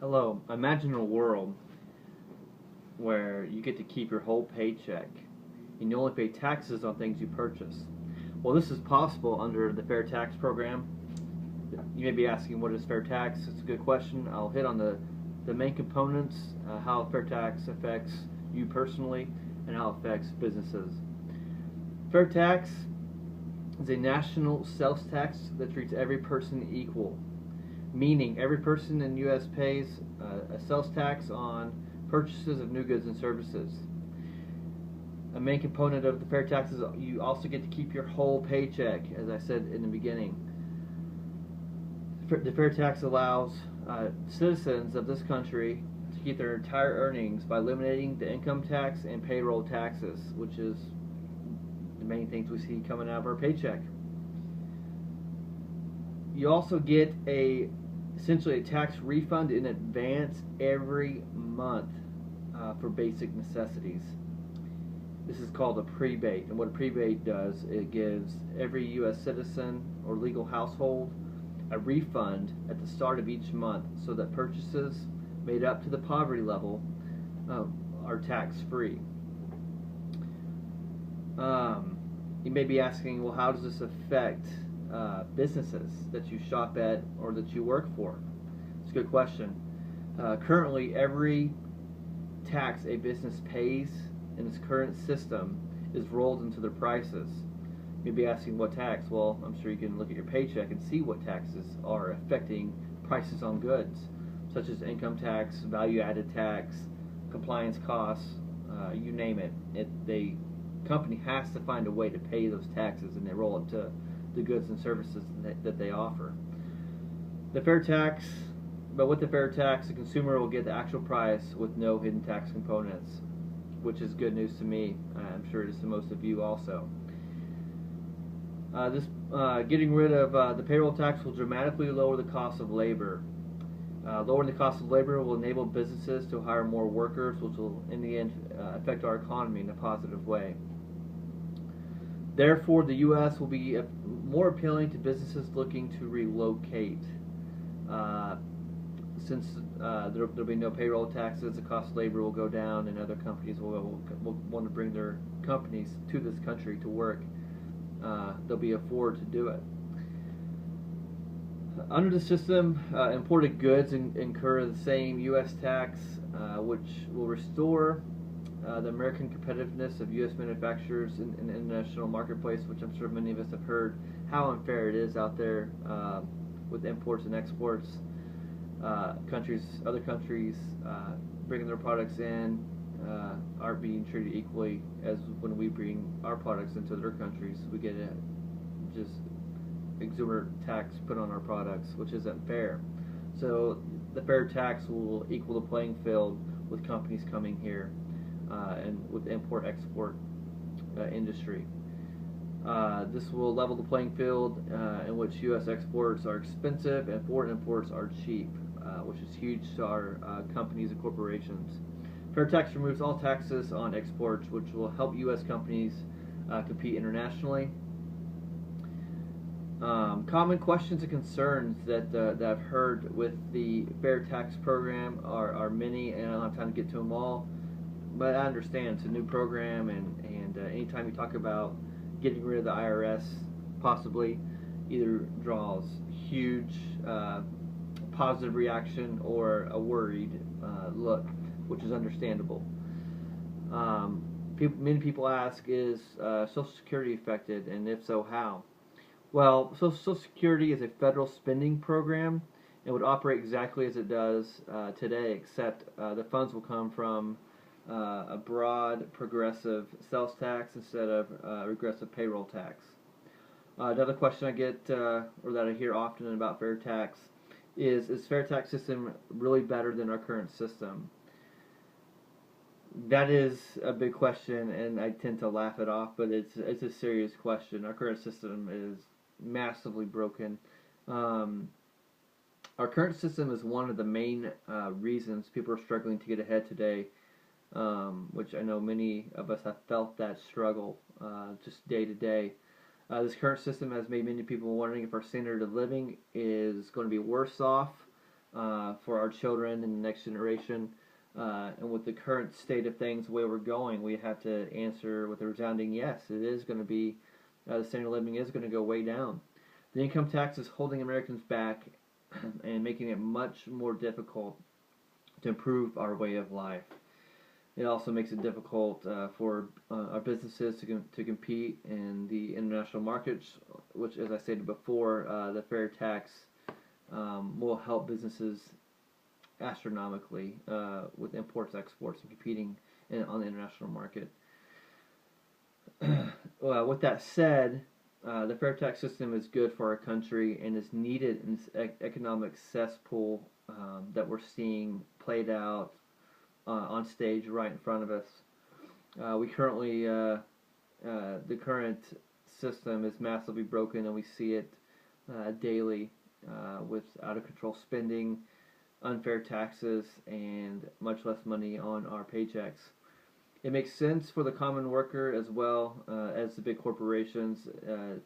Hello. Imagine a world where you get to keep your whole paycheck and you only pay taxes on things you purchase. Well, this is possible under the Fair Tax Program. You may be asking, what is fair tax? It's a good question. I'll hit on the main components, how fair tax affects you personally, and how it affects businesses. Fair tax is a national sales tax that treats every person equal, meaning every person in the U.S. pays a sales tax on purchases of new goods and services. A main component of the fair tax is you also get to keep your whole paycheck, as I said in the beginning. The fair tax allows citizens of this country to keep their entire earnings by eliminating the income tax and payroll taxes, which is the main things we see coming out of our paycheck. You also get essentially a tax refund in advance every month for basic necessities. This is called a prebate, and what a prebate does, it gives every U.S. citizen or legal household a refund at the start of each month, so that purchases made up to the poverty level are tax-free. You may be asking, well, how does this affect businesses that you shop at or that you work for? It's a good question. Currently, every tax a business pays in its current system is rolled into their prices. You'd be asking, what tax? Well, I'm sure you can look at your paycheck and see what taxes are affecting prices on goods, such as income tax, value-added tax, compliance costs, you name it. The company has to find a way to pay those taxes, and they roll it to the goods and services that they offer. The fair tax, but with the fair tax, the consumer will get the actual price with no hidden tax components, which is good news to me. I'm sure it is to most of you also. Getting rid of the payroll tax will dramatically lower the cost of labor. Lowering the cost of labor will enable businesses to hire more workers, which will, in the end, affect our economy in a positive way. Therefore, the U.S. will be more appealing to businesses looking to relocate. Since there will be no payroll taxes, the cost of labor will go down, and other companies will want to bring their companies to this country to work. They'll be afford to do it. Under the system, imported goods incur the same U.S. tax, which will restore the American competitiveness of U.S. manufacturers in the international marketplace, which I'm sure many of us have heard how unfair it is out there with imports and exports. Other countries bringing their products in are being treated equally as when we bring our products into their countries. We get just exuberant tax put on our products, which isn't fair. So the fair tax will equal the playing field with companies coming here and with the import-export industry. This will level the playing field in which U.S. exports are expensive and foreign imports are cheap, which is huge to our companies and corporations. Fair tax removes all taxes on exports, which will help U.S. companies compete internationally. Common questions and concerns that I've heard with the fair tax program are many, and I don't have time to get to them all. But I understand it's a new program, and anytime you talk about getting rid of the IRS, possibly either draws huge positive reaction or a worried look, which is understandable. Many people ask, is Social Security affected, and if so, how? Well, Social Security is a federal spending program. It would operate exactly as it does today, except the funds will come from a broad, progressive sales tax instead of regressive payroll tax. Another question I get, or that I hear often about fair tax, is fair tax system really better than our current system? That is a big question, and I tend to laugh it off, but it's a serious question. Our current system is massively broken. Our current system is one of the main reasons people are struggling to get ahead today, which I know many of us have felt that struggle just day to day. This current system has made many people wondering if our standard of living is going to be worse off for our children and the next generation. And with the current state of things, the way we're going, we have to answer with a resounding yes. It is going to be, the standard of living is going to go way down. The income tax is holding Americans back and making it much more difficult to improve our way of life. It also makes it difficult for our businesses to compete in the international markets, which, as I stated before, the fair tax will help businesses astronomically with imports, exports, and competing on the international market. With that said, the fair tax system is good for our country and is needed in this economic cesspool that we're seeing played out on stage right in front of us. The current system is massively broken, and we see it daily with out of control spending, unfair taxes, and much less money on our paychecks. It makes sense for the common worker as well as the big corporations.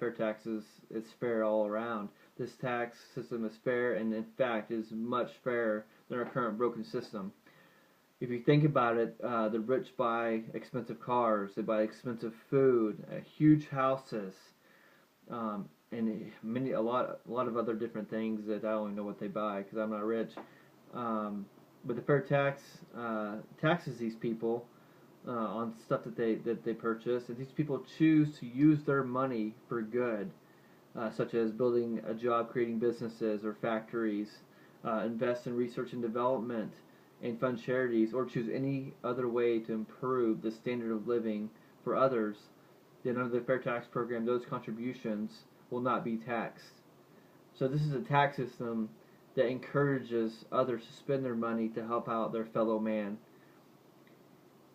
Fair taxes is fair all around. This tax system is fair, and in fact is much fairer than our current broken system. If you think about it, the rich buy expensive cars, they buy expensive food, huge houses, and a lot of other different things that I don't even know what they buy because I'm not rich. But the fair tax taxes these people on stuff that they purchase, and these people choose to use their money for good, such as building a job, creating businesses or factories, invest in research and development, and fund charities, or choose any other way to improve the standard of living for others. Then under the fair tax program, those contributions will not be taxed. So this is a tax system that encourages others to spend their money to help out their fellow man.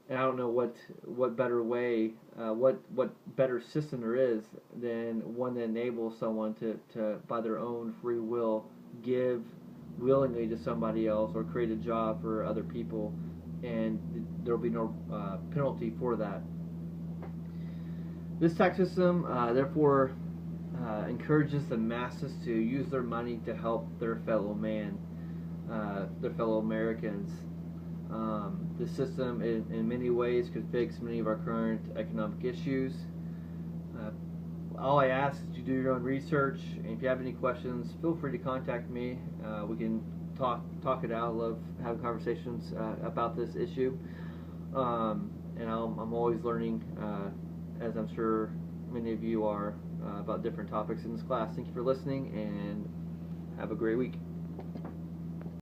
And I don't know what better way, what better system there is than one that enables someone to by their own free will give willingly to somebody else or create a job for other people, and there will be no penalty for that. This tax system, therefore, encourages the masses to use their money to help their fellow man, their fellow Americans. The system, in many ways, could fix many of our current economic issues. All I ask is you do your own research, and if you have any questions, feel free to contact me. We can talk it out. I love having conversations about this issue, and I'm always learning, as I'm sure many of you are, about different topics in this class. Thank you for listening, and have a great week.